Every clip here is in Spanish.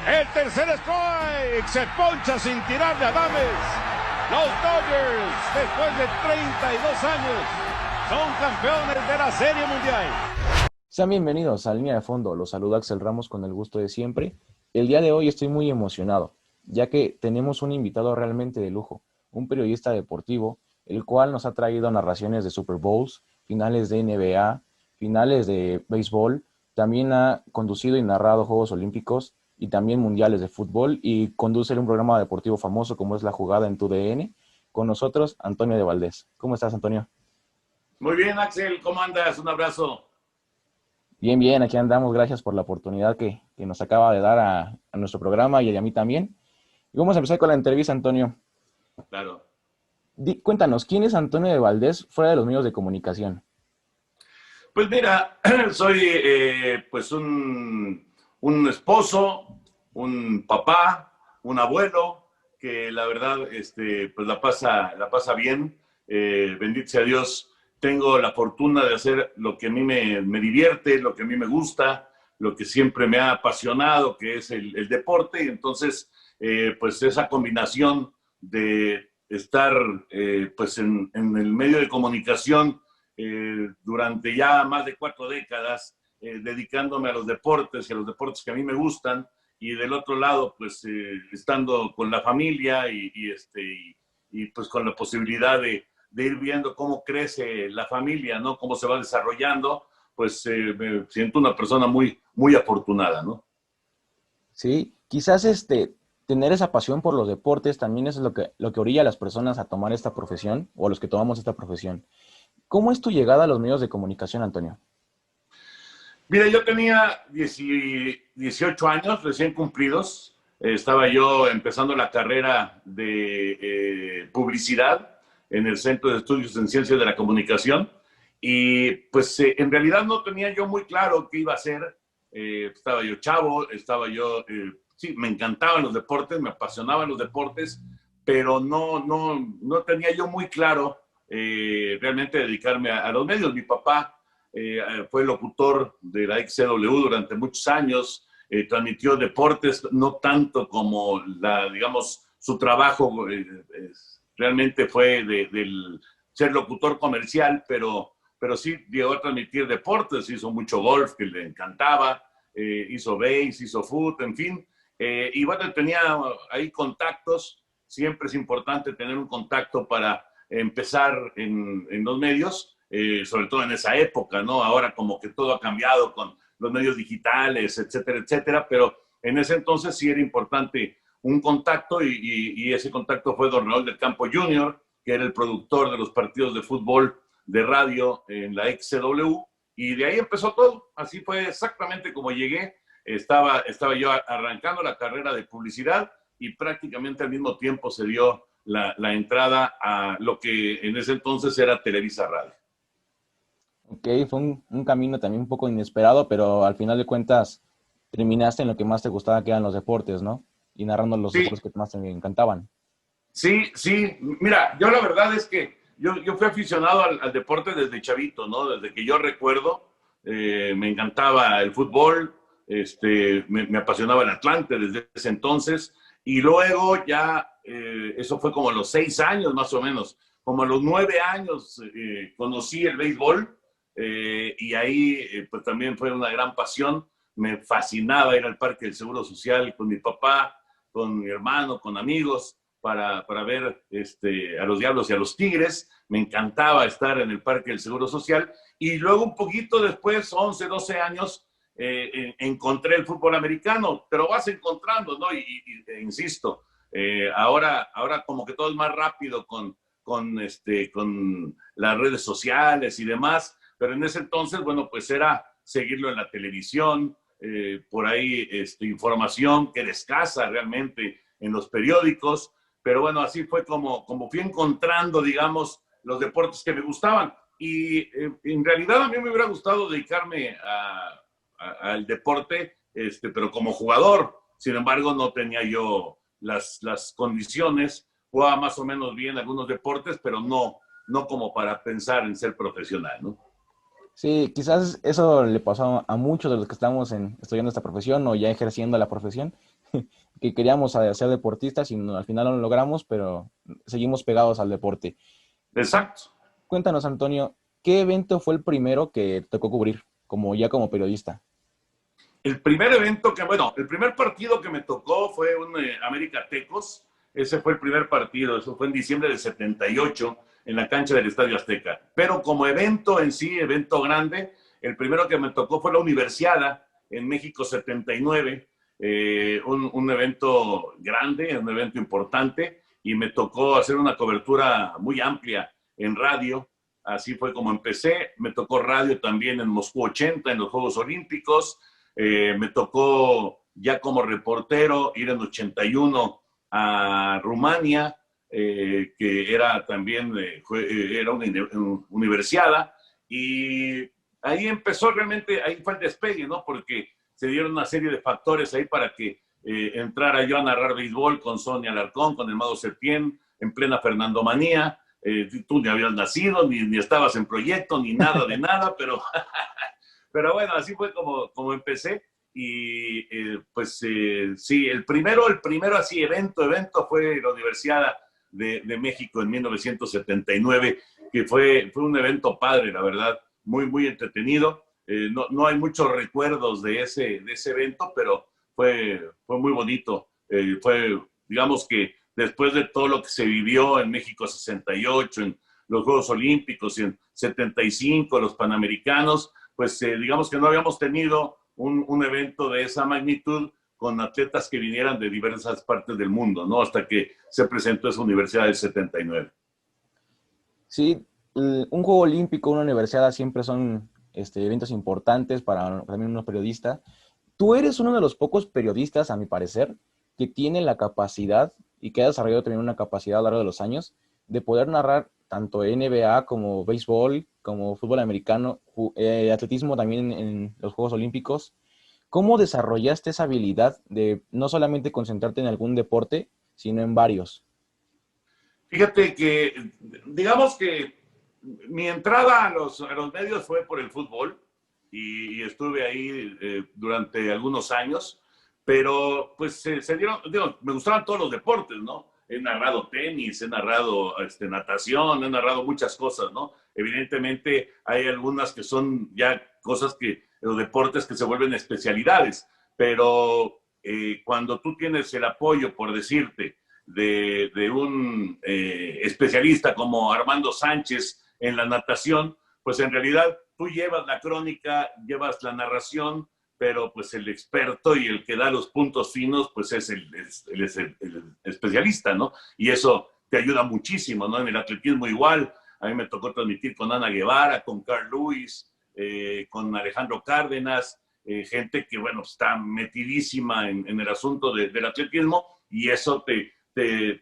El tercer strike. Se poncha sin tirarle a Adames. Los Dodgers, después de 32 años, son campeones de la Serie Mundial. Sean bienvenidos a Línea de Fondo. Los saluda Axel Ramos con el gusto de siempre. El día de hoy estoy muy emocionado, ya que tenemos un invitado realmente de lujo, un periodista deportivo, el cual nos ha traído narraciones de Super Bowls, finales de NBA, finales de béisbol, también ha conducido y narrado Juegos Olímpicos y también mundiales de fútbol, y conduce un programa deportivo famoso como es La Jugada en TUDN. Con nosotros, Antonio de Valdés. ¿Cómo estás, Antonio? Muy bien, Axel, ¿cómo andas? Un abrazo. Bien, aquí andamos. Gracias por la oportunidad que nos acaba de dar a nuestro programa y a mí también. Y vamos a empezar con la entrevista, Antonio. Claro. Cuéntanos, ¿quién es Antonio de Valdés fuera de los medios de comunicación? Pues mira, soy pues un esposo, un papá, un abuelo, que la verdad pues la pasa bien. Bendito sea Dios, tengo la fortuna de hacer lo que a mí me divierte, lo que a mí me gusta, lo que siempre me ha apasionado, que es el deporte. Y entonces, pues esa combinación de estar pues en el medio de comunicación durante ya más de 4 décadas, dedicándome a los deportes y a los deportes que a mí me gustan, y del otro lado, pues estando con la familia y pues con la posibilidad de ir viendo cómo crece la familia, ¿no? Cómo se va desarrollando, pues me siento una persona muy, muy afortunada, ¿no? Sí, quizás tener esa pasión por los deportes también es lo que orilla a las personas a tomar esta profesión, o a los que tomamos esta profesión. ¿Cómo es tu llegada a los medios de comunicación, Antonio? Mira, yo tenía 18 años recién cumplidos. Estaba yo empezando la carrera de publicidad en el Centro de Estudios en Ciencias de la Comunicación. Y pues en realidad no tenía yo muy claro qué iba a hacer. Estaba yo chavo, sí, me encantaban los deportes, me apasionaban los deportes, pero no tenía yo muy claro realmente dedicarme a los medios. Mi papá fue locutor de la XCW durante muchos años, transmitió deportes, no tanto como digamos, su trabajo realmente fue del ser locutor comercial, pero sí llegó a transmitir deportes, hizo mucho golf que le encantaba, hizo base, hizo foot, en fin, y bueno, tenía ahí contactos. Siempre es importante tener un contacto para empezar en los medios, sobre todo en esa época, ¿no? Ahora como que todo ha cambiado con los medios digitales, etcétera, etcétera, pero en ese entonces sí era importante un contacto, y ese contacto fue don Raúl del Campo Jr., que era el productor de los partidos de fútbol de radio en la XCW, y de ahí empezó todo. Así fue exactamente como llegué. Estaba yo arrancando la carrera de publicidad, y prácticamente al mismo tiempo se dio la entrada a lo que en ese entonces era Televisa Radio. Ok, fue un camino también un poco inesperado, pero al final de cuentas terminaste en lo que más te gustaba, que eran los deportes, ¿no? Y narrando los Sí, deportes que más te encantaban. sí. Mira, yo la verdad es que yo fui aficionado al deporte desde chavito, ¿no? Desde que yo recuerdo, me encantaba el fútbol, me apasionaba el Atlante desde ese entonces, y luego ya, eso fue como a los 6 años más o menos, como a los 9 años conocí el béisbol, y ahí pues también fue una gran pasión. Me fascinaba ir al Parque del Seguro Social con mi papá, con mi hermano, con amigos, para ver a los Diablos y a los Tigres. Me encantaba estar en el Parque del Seguro Social. Y luego un poquito después, 11, 12 años, encontré el fútbol americano. Pero vas encontrando, ¿no? Insisto, ahora como que todo es más rápido con las redes sociales y demás. Pero en ese entonces, bueno, pues era seguirlo en la televisión, por ahí información que era escasa realmente en los periódicos. Pero bueno, así fue como fui encontrando, digamos, los deportes que me gustaban. Y en realidad a mí me hubiera gustado dedicarme al deporte, pero como jugador. Sin embargo, no tenía yo las condiciones. Jugaba más o menos bien algunos deportes, pero no como para pensar en ser profesional, ¿no? Sí, quizás eso le pasó a muchos de los que estamos estudiando esta profesión o ya ejerciendo la profesión, que queríamos ser deportistas y al final no lo logramos, pero seguimos pegados al deporte. Exacto. Cuéntanos, Antonio, ¿qué evento fue el primero que te tocó cubrir, como periodista? El primer evento bueno, el primer partido que me tocó fue un América Tecos. Ese fue el primer partido, eso fue en diciembre del 78 en la cancha del Estadio Azteca. Pero como evento en sí, evento grande, el primero que me tocó fue la Universiada en México 79, un evento grande, un evento importante, y me tocó hacer una cobertura muy amplia en radio. Así fue como empecé. Me tocó radio también en Moscú 80, en los Juegos Olímpicos. Me tocó ya como reportero ir en 81 a Rumania, que era también era una universiada, y ahí empezó realmente, ahí fue el despegue, ¿no? Porque se dieron una serie de factores ahí para que entrara yo a narrar béisbol con Sonia Alarcón, con el Mago Septién, en plena Fernando Manía. Tú ni habías nacido, ni estabas en proyecto, ni nada de nada, pero bueno, así fue como empecé. Y sí, el primero así evento fue la Universidad de México en 1979, que fue un evento padre, la verdad, muy, muy entretenido. No hay muchos recuerdos de ese evento, pero fue muy bonito. Digamos que después de todo lo que se vivió en México 68, en los Juegos Olímpicos y en 75, los Panamericanos, pues digamos que no habíamos tenido un evento de esa magnitud con atletas que vinieran de diversas partes del mundo, ¿no? Hasta que se presentó esa universidad del 79. Sí, un juego olímpico, una universidad siempre son eventos importantes para también unos periodistas. Tú eres uno de los pocos periodistas, a mi parecer, que tiene la capacidad y que ha desarrollado también una capacidad a lo largo de los años de poder narrar tanto NBA como béisbol, como fútbol americano, atletismo también en los Juegos Olímpicos. ¿Cómo desarrollaste esa habilidad de no solamente concentrarte en algún deporte, sino en varios? Fíjate que, digamos que mi entrada a los medios fue por el fútbol y estuve ahí durante algunos años, pero pues se dieron, digo, me gustaban todos los deportes, ¿no? He narrado tenis, he narrado natación, he narrado muchas cosas, ¿no? Evidentemente hay algunas que son ya cosas los deportes que se vuelven especialidades, pero cuando tú tienes el apoyo, por decirte, de un especialista como Armando Sánchez en la natación, pues en realidad tú llevas la crónica, llevas la narración, pero pues el experto y el que da los puntos finos, pues es el especialista, ¿no? Y eso te ayuda muchísimo, ¿no? En el atletismo igual, a mí me tocó transmitir con Ana Guevara, con Carl Lewis, con Alejandro Cárdenas, gente que, bueno, está metidísima en el asunto del atletismo, y eso te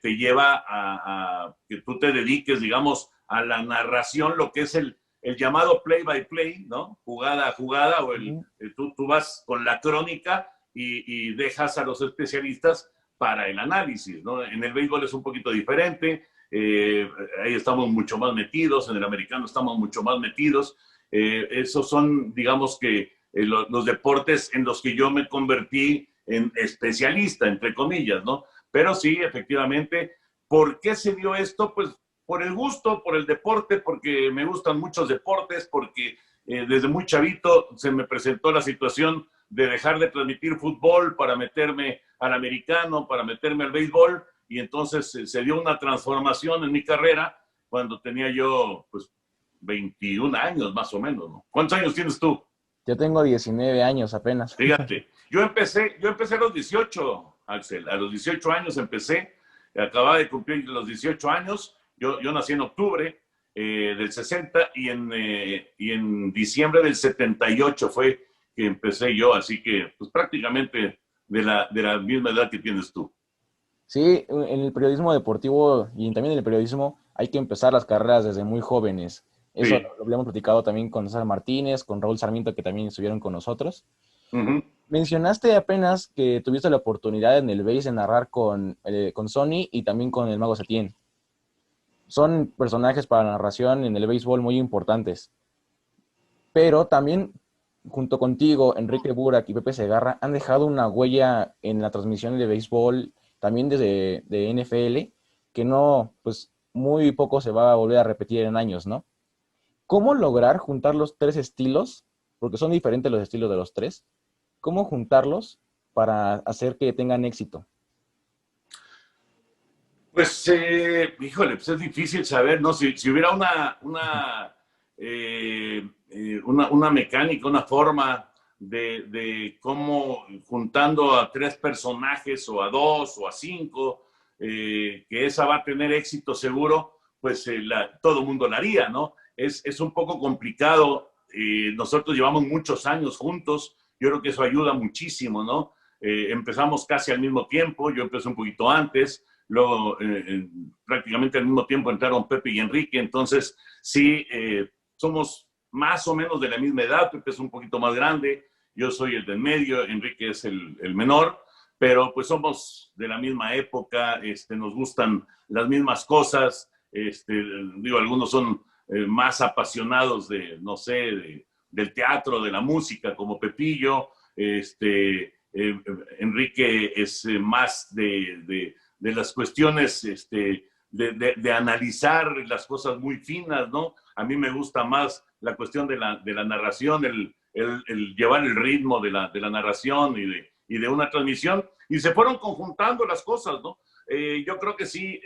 lleva a que tú te dediques, digamos, a la narración, lo que es el llamado play-by-play, ¿no? Jugada a jugada, o tú vas con la crónica y dejas a los especialistas para el análisis, ¿no? En el béisbol es un poquito diferente, ahí estamos mucho más metidos, en el americano estamos mucho más metidos. Esos son, digamos que, los deportes en los que yo me convertí en especialista, entre comillas, ¿no? Pero sí, efectivamente, ¿por qué se dio esto? Pues por el gusto, por el deporte, porque me gustan muchos deportes, porque desde muy chavito se me presentó la situación de dejar de transmitir fútbol para meterme al americano, para meterme al béisbol, y entonces se dio una transformación en mi carrera cuando tenía yo, pues, 21 años más o menos, ¿no? ¿Cuántos años tienes tú? Yo tengo 19 años apenas. Fíjate, yo empecé a los 18, Axel, a los 18 años empecé, acababa de cumplir los 18 años, yo nací en octubre del 60 y en diciembre del 78 fue que empecé yo, así que pues prácticamente de la misma edad que tienes tú. Sí, en el periodismo deportivo y también en el periodismo hay que empezar las carreras desde muy jóvenes. Eso Sí. lo habíamos platicado también con César Martínez, con Raúl Sarmiento, que también estuvieron con nosotros. Uh-huh. Mencionaste apenas que tuviste la oportunidad en el BASE de narrar con Sony y también con el Mago Septién. Son personajes para la narración en el béisbol muy importantes. Pero también junto contigo, Enrique Burak y Pepe Segarra, han dejado una huella en la transmisión de béisbol, también desde de NFL, que no, pues muy poco se va a volver a repetir en años, ¿no? ¿Cómo lograr juntar los tres estilos? Porque son diferentes los estilos de los tres. ¿Cómo juntarlos para hacer que tengan éxito? Pues, híjole, pues es difícil saber, ¿no? Si hubiera una mecánica, una forma de cómo juntando a tres personajes o a dos o a cinco, que esa va a tener éxito seguro, pues todo el mundo la haría, ¿no? Es un poco complicado. Nosotros llevamos muchos años juntos. Yo creo que eso ayuda muchísimo, ¿no? Empezamos casi al mismo tiempo. Yo empecé un poquito antes. Luego, prácticamente al mismo tiempo entraron Pepe y Enrique. Entonces, sí, somos más o menos de la misma edad. Pepe es un poquito más grande. Yo soy el del medio. Enrique es el menor. Pero pues somos de la misma época. Nos gustan las mismas cosas. Digo, algunos son más apasionados no sé, del teatro, de la música, como Pepillo. Enrique es más de las cuestiones de analizar las cosas muy finas, ¿no? A mí me gusta más la cuestión de la narración, el llevar el ritmo de la narración y de una transmisión, y se fueron conjuntando las cosas, ¿no? Yo creo que sí,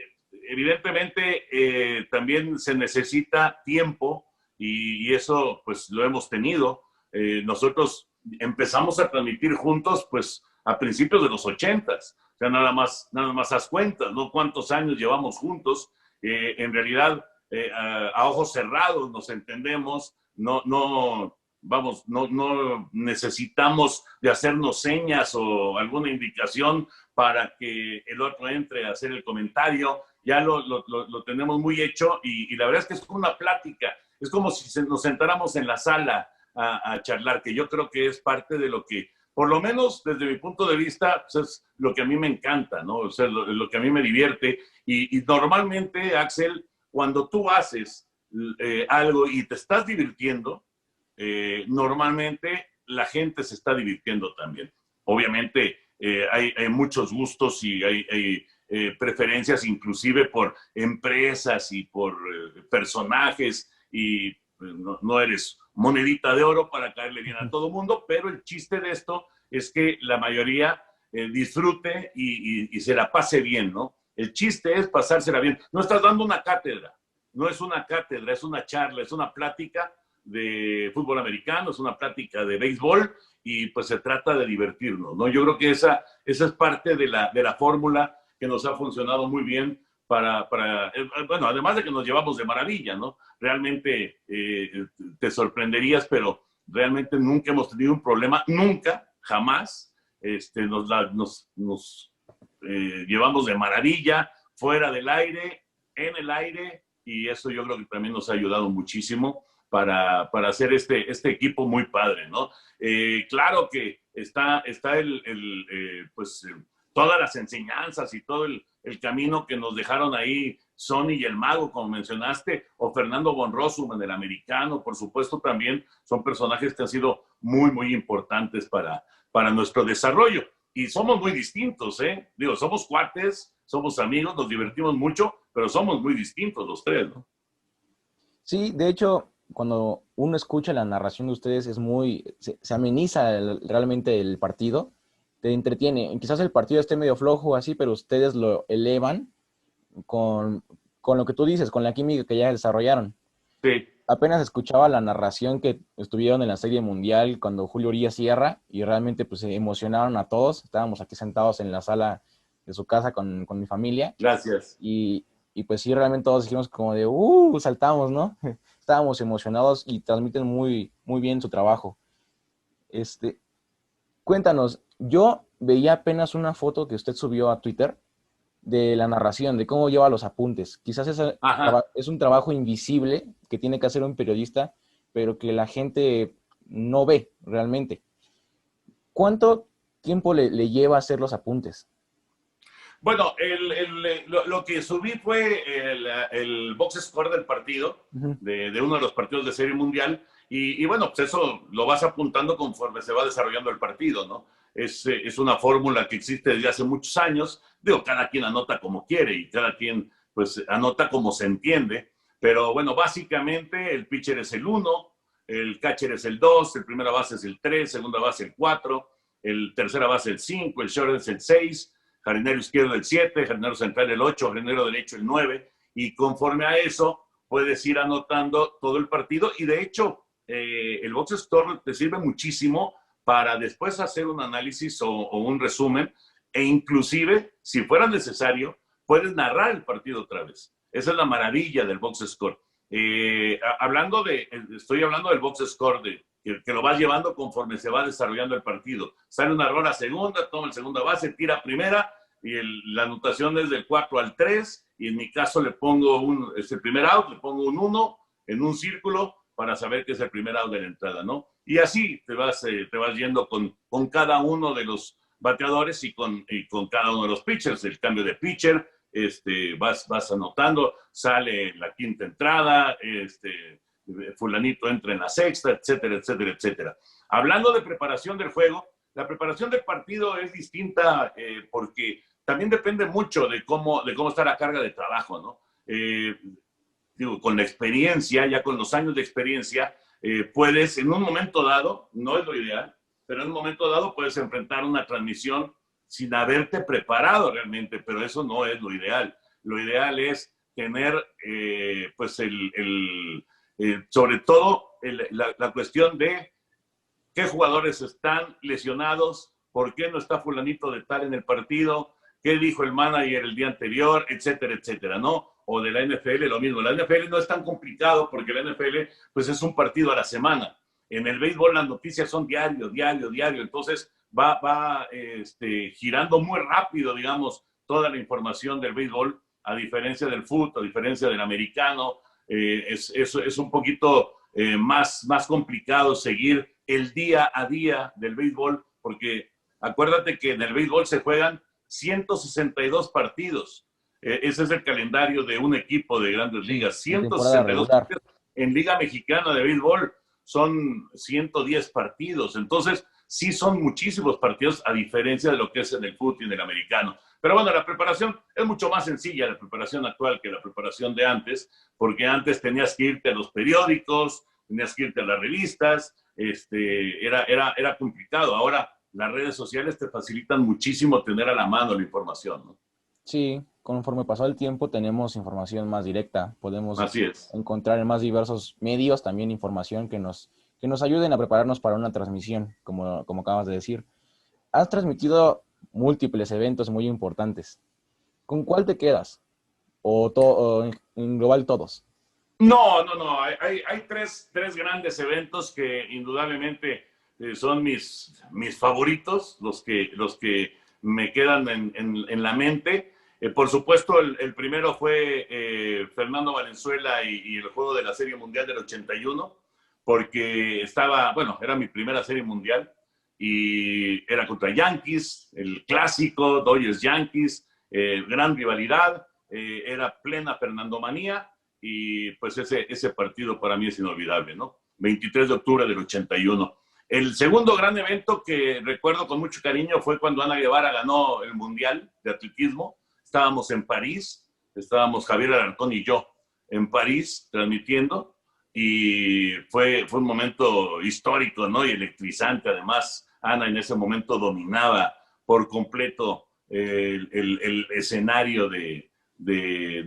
evidentemente también se necesita tiempo y eso pues lo hemos tenido. Nosotros empezamos a transmitir juntos pues a principios de los 80s. O sea, nada más haz cuentas, ¿no? ¿Cuántos años llevamos juntos? En realidad, a ojos cerrados nos entendemos, no necesitamos de hacernos señas o alguna indicación para que el otro entre a hacer el comentario. Ya lo tenemos muy hecho y la verdad es que es una plática. Es como si nos sentáramos en la sala a charlar, que yo creo que es parte de lo que, por lo menos desde mi punto de vista, pues es lo que a mí me encanta, ¿no? O sea, lo que a mí me divierte. Y normalmente, Axel, cuando tú haces algo y te estás divirtiendo, normalmente la gente se está divirtiendo también. Obviamente hay muchos gustos y hay preferencias inclusive por empresas y por personajes y no eres monedita de oro para caerle bien a todo mundo, pero el chiste de esto es que la mayoría disfrute y se la pase bien, ¿no? El chiste es pasársela bien. No estás dando una cátedra, no es una cátedra, es una charla, es una plática de fútbol americano, es una plática de béisbol y pues se trata de divertirnos, ¿no? Yo creo que esa es parte de la fórmula que nos ha funcionado muy bien bueno, además de que nos llevamos de maravilla, ¿no? Realmente te sorprenderías, pero realmente nunca hemos tenido un problema, nunca, jamás. Nos llevamos de maravilla, fuera del aire, en el aire, y eso yo creo que también nos ha ayudado muchísimo para hacer este equipo muy padre, ¿no? Claro que está pues todas las enseñanzas y todo el camino que nos dejaron ahí Sony y el Mago, como mencionaste, o Fernando von Rossum en el americano, por supuesto, también son personajes que han sido muy, muy importantes para nuestro desarrollo. Y somos muy distintos, ¿eh? Digo, somos cuates, somos amigos, nos divertimos mucho, pero somos muy distintos los tres, ¿no? Sí, de hecho, cuando uno escucha la narración de ustedes se ameniza realmente el partido, te entretiene. Quizás el partido esté medio flojo así, pero ustedes lo elevan con lo que tú dices, con la química que ya desarrollaron. Sí. Apenas escuchaba la narración que estuvieron en la Serie Mundial cuando Julio Urias cierra y realmente pues se emocionaron a todos. Estábamos aquí sentados en la sala de su casa con mi familia. Gracias. Y pues sí, realmente todos dijimos como de, saltamos, ¿no? Estábamos emocionados y transmiten muy, muy bien su trabajo. Cuéntanos, yo veía apenas una foto que usted subió a Twitter de la narración, de cómo lleva los apuntes. Quizás es un trabajo invisible que tiene que hacer un periodista, pero que la gente no ve realmente. ¿Cuánto tiempo le lleva hacer los apuntes? Bueno, lo que subí fue el box score del partido, de uno de los partidos de Serie Mundial, y bueno, pues eso lo vas apuntando conforme se va desarrollando el partido, ¿no? Es una fórmula que existe desde hace muchos años. Digo, cada quien anota como quiere y cada quien pues anota como se entiende, pero bueno, básicamente el pitcher es el 1, el catcher es el 2, el primera base es el 3, segunda base el 4, el tercera base el 5, el short es el 6, jardinero izquierdo el 7, jardinero central el 8, jardinero derecho el 9, y conforme a eso puedes ir anotando todo el partido, y de hecho el box score te sirve muchísimo para después hacer un análisis o un resumen, e inclusive, si fuera necesario, puedes narrar el partido otra vez. Esa es la maravilla del box score. Estoy hablando del box score, que lo vas llevando conforme se va desarrollando el partido. Sale un error a segunda, toma el segunda base, tira a primera, y la anotación es del 4 al 3, y en mi caso le pongo es el primer out, le pongo un 1 en un círculo para saber que es el primer out de la entrada, ¿no? Y así te vas yendo con cada uno de los bateadores y con cada uno de los pitchers. El cambio de pitcher, vas anotando, sale la quinta entrada, fulanito entra en la sexta, etcétera, etcétera, etcétera. Hablando de preparación del juego, la preparación del partido es distinta porque también depende mucho de cómo está la carga de trabajo, ¿no? Digo, con la experiencia, ya con los años de experiencia, puedes en un momento dado, no es lo ideal, pero en un momento dado puedes enfrentar una transmisión sin haberte preparado realmente, pero eso no es lo ideal. Lo ideal es tener, pues, sobre todo la cuestión de qué jugadores están lesionados, por qué no está fulanito de tal en el partido, qué dijo el manager el día anterior, etcétera, etcétera, ¿no? O de la NFL lo mismo. La NFL no es tan complicado porque la NFL, pues, es un partido a la semana. En el béisbol las noticias son diario. Entonces va girando muy rápido, digamos, toda la información del béisbol, a diferencia del fútbol, a diferencia del americano. Es un poquito más complicado seguir el día a día del béisbol, porque acuérdate que en el béisbol se juegan 162 partidos. Ese es el calendario de un equipo de Grandes Ligas. 162 partidos. En Liga Mexicana de Béisbol son 110 partidos. Entonces, sí son muchísimos partidos, a diferencia de lo que es en el fútbol y en el americano. Pero bueno, la preparación es mucho más sencilla, la preparación actual, que la preparación de antes, porque antes tenías que irte a los periódicos, tenías que irte a las revistas, era complicado. Ahora las redes sociales te facilitan muchísimo tener a la mano la información, ¿no? Sí, conforme pasó el tiempo tenemos información más directa, podemos encontrar en más diversos medios también información que nos ayuden a prepararnos para una transmisión, como acabas de decir. Has transmitido múltiples eventos muy importantes. ¿Con cuál te quedas? ¿O en global todos? No. Hay tres grandes eventos que indudablemente son mis favoritos, los que me quedan en la mente. Por supuesto, el primero fue Fernando Valenzuela y el juego de la Serie Mundial del 81, porque era mi primera Serie Mundial y era contra Yankees, el clásico, Dodgers-Yankees, gran rivalidad, era plena Fernandomanía, y pues ese partido para mí es inolvidable, ¿no? 23 de octubre del 81. El segundo gran evento que recuerdo con mucho cariño fue cuando Ana Guevara ganó el Mundial de Atletismo. Estábamos en París, estábamos Javier Alarcón y yo en París transmitiendo, y fue un momento histórico, ¿no? Y electrizante. Además, Ana en ese momento dominaba por completo el escenario de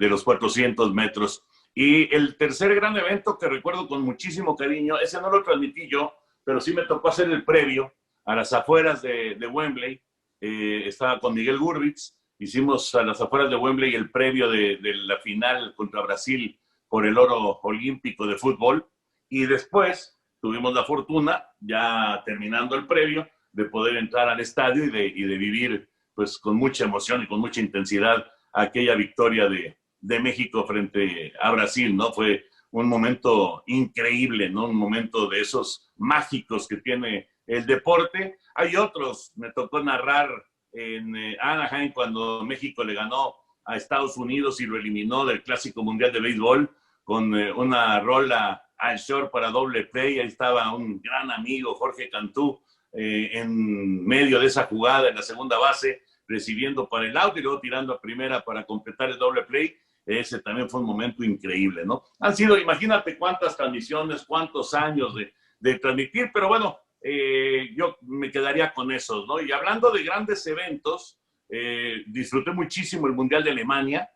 los 400 metros. Y el tercer gran evento que recuerdo con muchísimo cariño, ese no lo transmití yo, pero sí me tocó hacer el previo a las afueras de Wembley. Estaba con Miguel Gurbitz. Hicimos a las afueras de Wembley el previo de la final contra Brasil por el oro olímpico de fútbol, y después tuvimos la fortuna, ya terminando el previo, de poder entrar al estadio y de vivir, pues, con mucha emoción y con mucha intensidad aquella victoria de México frente a Brasil, ¿no? Fue un momento increíble, ¿no? Un momento de esos mágicos que tiene el deporte. Hay otros, me tocó narrar en Anaheim cuando México le ganó a Estados Unidos y lo eliminó del Clásico Mundial de Béisbol con una rola al short para doble play. Ahí estaba un gran amigo, Jorge Cantú, en medio de esa jugada en la segunda base, recibiendo para el out y luego tirando a primera para completar el doble play. Ese también fue un momento increíble, ¿no? Han sido, imagínate cuántas transmisiones, cuántos años de transmitir, pero bueno, yo me quedaría con esos, ¿no? Y hablando de grandes eventos, disfruté muchísimo el Mundial de Alemania,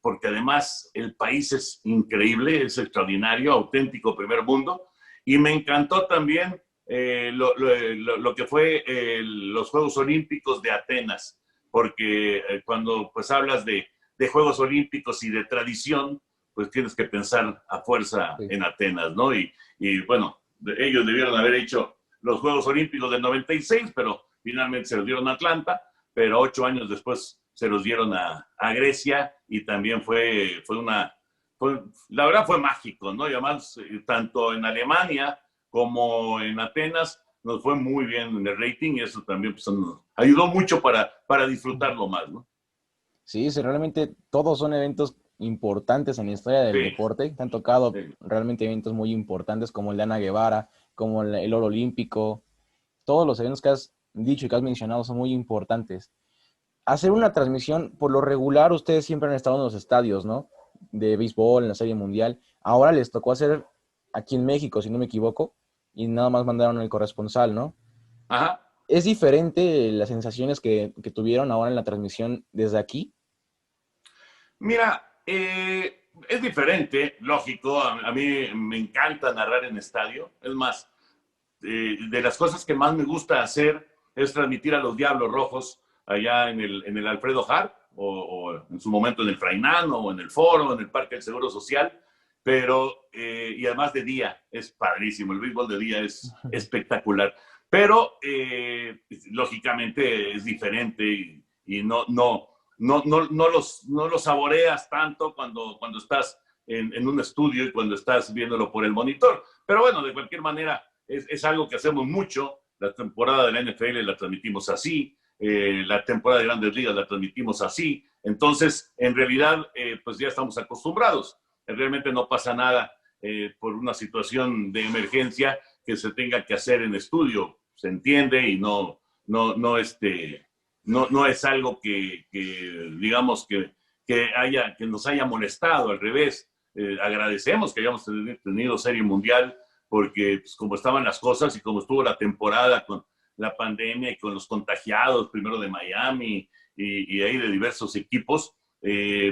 porque además el país es increíble, es extraordinario, auténtico primer mundo, y me encantó también lo que fue los Juegos Olímpicos de Atenas, porque cuando pues hablas de Juegos Olímpicos y de tradición, pues tienes que pensar a fuerza en Atenas, ¿no? Y bueno, ellos debieron haber hecho los Juegos Olímpicos del 96, pero finalmente se los dieron a Atlanta, pero 8 años después se los dieron a Grecia y también la verdad fue mágico, ¿no? Y además, tanto en Alemania como en Atenas, nos fue muy bien en el rating y eso también pues, nos ayudó mucho para disfrutarlo más, ¿no? Sí, realmente todos son eventos importantes en la historia del deporte. Te han tocado realmente eventos muy importantes como el de Ana Guevara, como el oro olímpico. Todos los eventos que has dicho y que has mencionado son muy importantes. Hacer una transmisión, por lo regular, ustedes siempre han estado en los estadios, ¿no? De béisbol, en la Serie Mundial. Ahora les tocó hacer aquí en México, si no me equivoco, y nada más mandaron el corresponsal, ¿no? Ajá. ¿Es diferente las sensaciones que tuvieron ahora en la transmisión desde aquí? Mira, es diferente, lógico. A mí me encanta narrar en estadio. Es más, de las cosas que más me gusta hacer es transmitir a los Diablos Rojos allá en el Alfredo Harp o en su momento en el Frainano o en el Foro, en el Parque del Seguro Social. Pero, y además de día, es padrísimo. El béisbol de día es espectacular. Pero, lógicamente, es diferente y no los saboreas tanto cuando estás en un estudio y cuando estás viéndolo por el monitor. Pero bueno, de cualquier manera, es algo que hacemos mucho. La temporada de la NFL la transmitimos así, la temporada de Grandes Ligas la transmitimos así. Entonces, en realidad, pues ya estamos acostumbrados. Realmente no pasa nada por una situación de emergencia que se tenga que hacer en estudio. Se entiende y no es algo que digamos que nos haya molestado. Al revés, agradecemos que hayamos tenido Serie Mundial porque pues, como estaban las cosas y como estuvo la temporada con la pandemia y con los contagiados, primero de Miami y ahí de diversos equipos,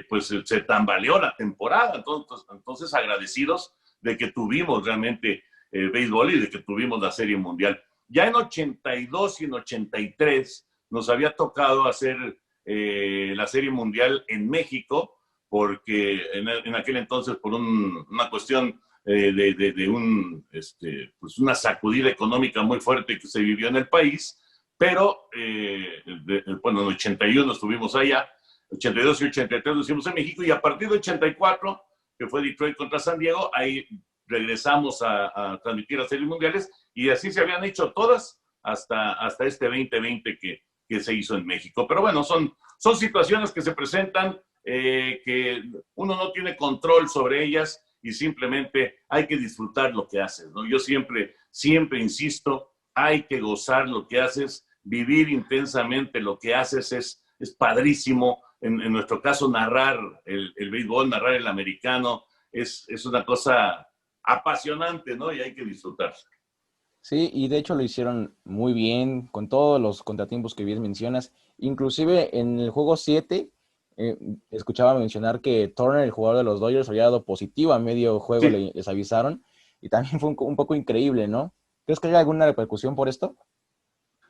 pues se tambaleó la temporada. Entonces agradecidos de que tuvimos realmente béisbol y de que tuvimos la Serie Mundial. Ya en 82 y en 83 nos había tocado hacer la Serie Mundial en México, porque en aquel entonces, por una cuestión pues una sacudida económica muy fuerte que se vivió en el país, pero bueno, en 81 estuvimos allá, 82 y 83 lo hicimos en México, y a partir de 84, que fue Detroit contra San Diego, ahí regresamos a transmitir las series mundiales, y así se habían hecho todas hasta este 2020 que se hizo en México. Pero bueno, son situaciones que se presentan, que uno no tiene control sobre ellas y simplemente hay que disfrutar lo que haces, ¿no? Yo siempre insisto, hay que gozar lo que haces, vivir intensamente lo que haces, es padrísimo. En nuestro caso, narrar el béisbol, narrar el americano, es una cosa apasionante, ¿no? Y hay que disfrutar. Sí, y de hecho lo hicieron muy bien, con todos los contratiempos que bien mencionas. Inclusive en el juego 7, escuchaba mencionar que Turner, el jugador de los Dodgers, había dado positivo a medio juego, sí. Les avisaron, y también fue un poco increíble, ¿no? ¿Crees que hay alguna repercusión por esto?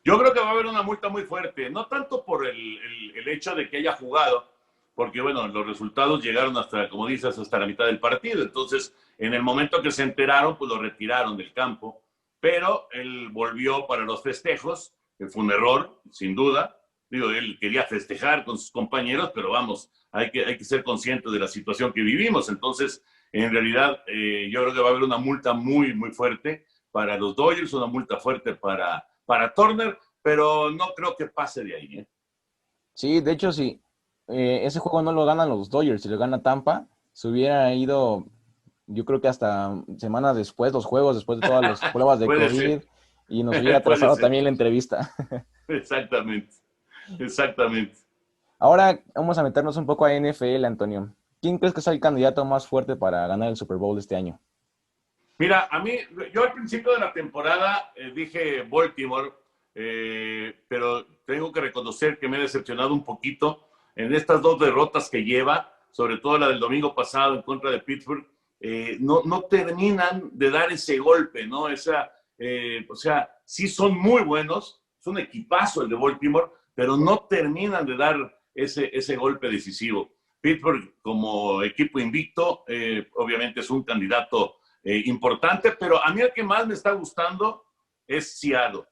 Yo creo que va a haber una multa muy fuerte, no tanto por el hecho de que haya jugado, porque bueno, los resultados llegaron hasta, como dices, hasta la mitad del partido. Entonces, en el momento que se enteraron, pues lo retiraron del campo. Pero él volvió para los festejos, que fue un error, sin duda. Digo, él quería festejar con sus compañeros, pero vamos, hay que ser conscientes de la situación que vivimos. Entonces, en realidad, yo creo que va a haber una multa muy, muy fuerte para los Dodgers, una multa fuerte para Turner, pero no creo que pase de ahí, ¿eh? Sí, de hecho, sí. Ese juego no lo ganan los Dodgers, si lo gana Tampa, se hubiera ido, yo creo que hasta semanas después, los juegos, después de todas las pruebas de Puede COVID, ser, y nos hubiera puede atrasado ser. también la entrevista. Exactamente, exactamente. Ahora vamos a meternos un poco a NFL, Antonio. ¿Quién crees que es el candidato más fuerte para ganar el Super Bowl este año? Mira, a mí, yo al principio de la temporada dije Baltimore, pero tengo que reconocer que me he decepcionado un poquito en estas dos derrotas que lleva, sobre todo la del domingo pasado en contra de Pittsburgh. No terminan de dar ese golpe, ¿no? O sea, sí son muy buenos, es un equipazo el de Baltimore, pero no terminan de dar ese golpe decisivo. Pittsburgh, como equipo invicto, obviamente es un candidato importante, pero a mí el que más me está gustando es Seattle.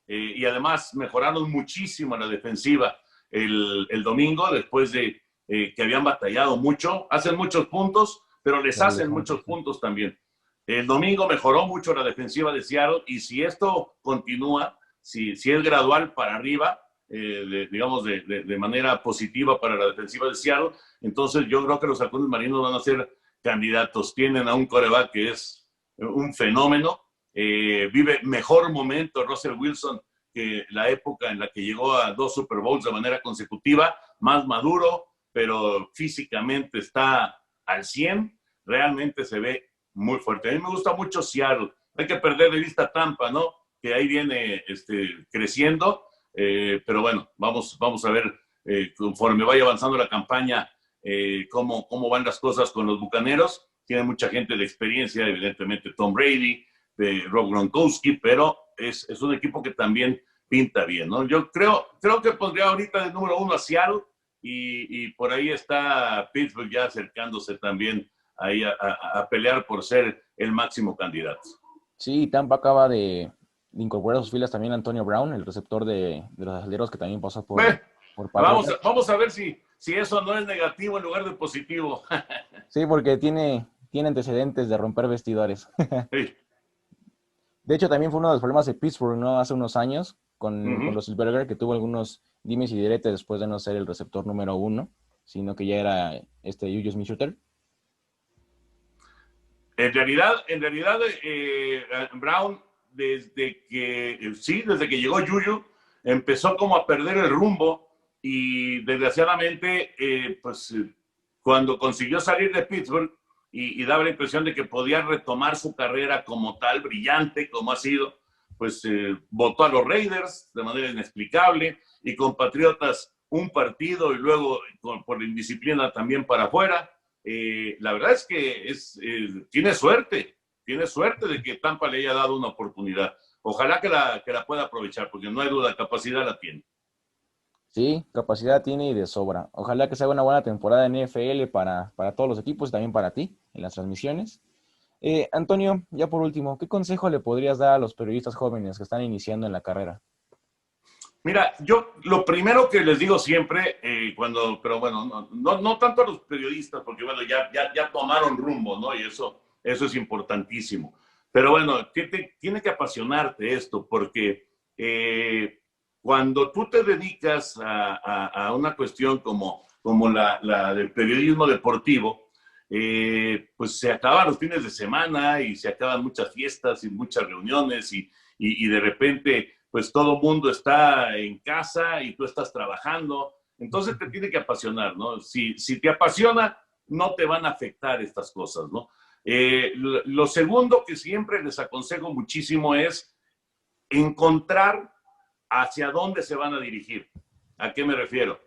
Y además mejoraron muchísimo la defensiva el domingo, después de que habían batallado mucho. Hacen muchos puntos, pero les Pero les hacen falta, muchos sí. puntos también. El domingo mejoró mucho la defensiva de Seattle, y si esto continúa, si es gradual para arriba, digamos de manera positiva para la defensiva de Seattle, entonces yo creo que los halcones marinos van a ser candidatos. Tienen a un quarterback que es un fenómeno, vive mejor momento Russell Wilson que la época en la que llegó a 2 Super Bowls de manera consecutiva, más maduro, pero físicamente está al 100, realmente se ve muy fuerte. A mí me gusta mucho Seattle, hay que perder de vista Tampa, ¿no? Que ahí viene creciendo, pero bueno, vamos a ver conforme vaya avanzando la campaña, cómo van las cosas con los Bucaneros. Tiene mucha gente de experiencia, evidentemente Tom Brady, de Rob Gronkowski, pero es un equipo que también pinta bien, ¿no? Yo creo que pondría ahorita de número 1 a Seattle, y por ahí está Pittsburgh ya acercándose también ahí a pelear por ser el máximo candidato. Sí, Tampa acaba de incorporar a sus filas también a Antonio Brown, el receptor de los aceleros que también pasó Bueno, por Patriotas. vamos a ver si eso no es negativo en lugar de positivo. Sí, porque tiene antecedentes de romper vestidores. Sí. De hecho, también fue uno de los problemas de Pittsburgh, ¿no? Hace unos años con Uh-huh. los Silverger, que tuvo algunos dimes y diretes después de no ser el receptor número 1, sino que ya era Juju Smith-Schuster. En realidad, Brown, desde que llegó Juju, empezó como a perder el rumbo, y desgraciadamente, cuando consiguió salir de Pittsburgh y daba la impresión de que podía retomar su carrera como tal, brillante como ha sido, pues votó a los Raiders de manera inexplicable, y con Patriotas un partido y luego por la indisciplina también para afuera. La verdad es que tiene suerte de que Tampa le haya dado una oportunidad. Ojalá que la pueda aprovechar, porque no hay duda, capacidad la tiene. Sí, capacidad tiene y de sobra. Ojalá que sea una buena temporada en NFL para todos los equipos y también para ti en las transmisiones. Antonio, ya por último, ¿qué consejo le podrías dar a los periodistas jóvenes que están iniciando en la carrera? Mira, yo lo primero que les digo siempre, pero bueno, no tanto a los periodistas, porque bueno, ya tomaron rumbo, ¿no? Y eso es importantísimo. Pero bueno, tiene que apasionarte esto, porque cuando tú te dedicas a una cuestión como la del periodismo deportivo, pues se acaban los fines de semana y se acaban muchas fiestas y muchas reuniones, y de repente pues todo el mundo está en casa y tú estás trabajando. Entonces te tiene que apasionar, ¿no? Si te apasiona, no te van a afectar estas cosas, ¿no? Lo segundo que siempre les aconsejo muchísimo es encontrar hacia dónde se van a dirigir. ¿A qué me refiero?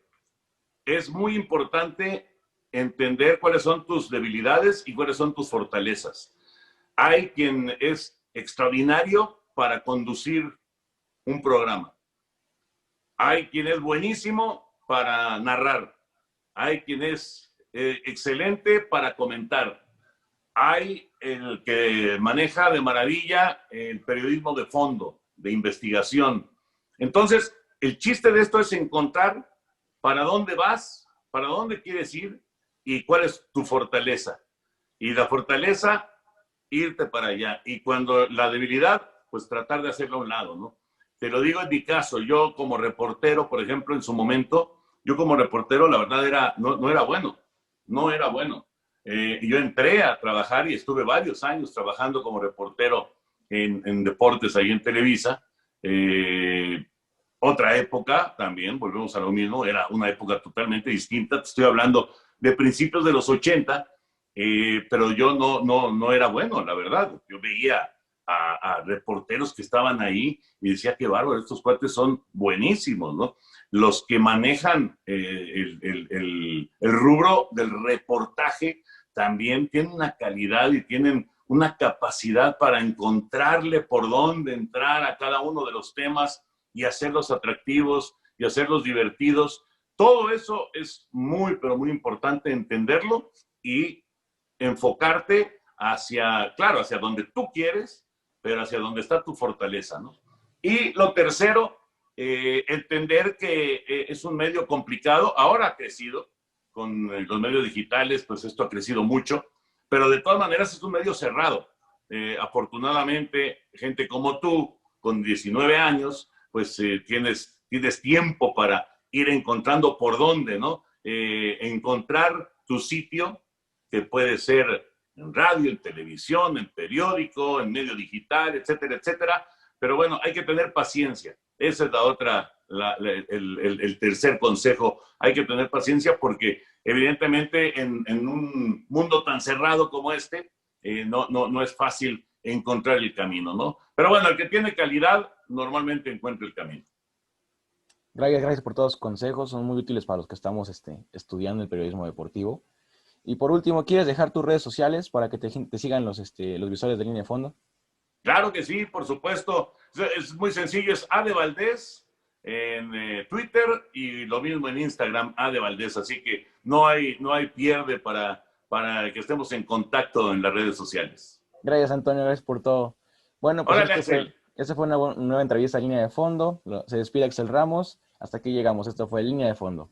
Es muy importante entender cuáles son tus debilidades y cuáles son tus fortalezas. Hay quien es extraordinario para conducir un programa. Hay quien es buenísimo para narrar. Hay quien es excelente para comentar. Hay el que maneja de maravilla el periodismo de fondo, de investigación. Entonces, el chiste de esto es encontrar para dónde vas, para dónde quieres ir y cuál es tu fortaleza. Y la fortaleza, irte para allá. Y cuando la debilidad, pues tratar de hacerlo a un lado, ¿no? Te lo digo en mi caso, yo como reportero, por ejemplo, en su momento, yo como reportero, la verdad no era bueno, no era bueno. Yo entré a trabajar y estuve varios años trabajando como reportero en deportes ahí en Televisa. Otra época también, volvemos a lo mismo, era una época totalmente distinta. Te estoy hablando de principios de los 80, pero yo no era bueno, la verdad. Yo veía a reporteros que estaban ahí y decía, qué bárbaro, estos cuates son buenísimos, ¿no? Los que manejan el rubro del reportaje también tienen una calidad y tienen una capacidad para encontrarle por dónde entrar a cada uno de los temas y hacerlos atractivos y hacerlos divertidos. Todo eso es muy, pero muy importante entenderlo y enfocarte hacia, claro, hacia donde tú quieres, pero hacia donde está tu fortaleza, ¿no? Y lo tercero, entender que es un medio complicado, ahora ha crecido, con los medios digitales, pues esto ha crecido mucho, pero de todas maneras es un medio cerrado. Afortunadamente, gente como tú, con 19 años, pues tienes tiempo para ir encontrando por dónde, ¿no? Encontrar tu sitio, que puede ser en radio, en televisión, en periódico, en medio digital, etcétera, etcétera. Pero bueno, hay que tener paciencia. Esa es la otra, el tercer consejo. Hay que tener paciencia porque evidentemente en un mundo tan cerrado como este, no es fácil encontrar el camino, ¿no? Pero bueno, el que tiene calidad normalmente encuentra el camino. Gracias por todos los consejos, son muy útiles para los que estamos estudiando el periodismo deportivo. Y por último, ¿quieres dejar tus redes sociales para que te sigan los visuales de Línea de Fondo? Claro que sí, por supuesto. Es muy sencillo, es A de Valdés en Twitter y lo mismo en Instagram, A de Valdés. Así que no hay pierde para que estemos en contacto en las redes sociales. Gracias, Antonio, gracias por todo. Bueno, pues Órale, Axel. esta fue una nueva entrevista a Línea de Fondo. Se despide Axel Ramos. Hasta aquí llegamos. Esto fue Línea de Fondo.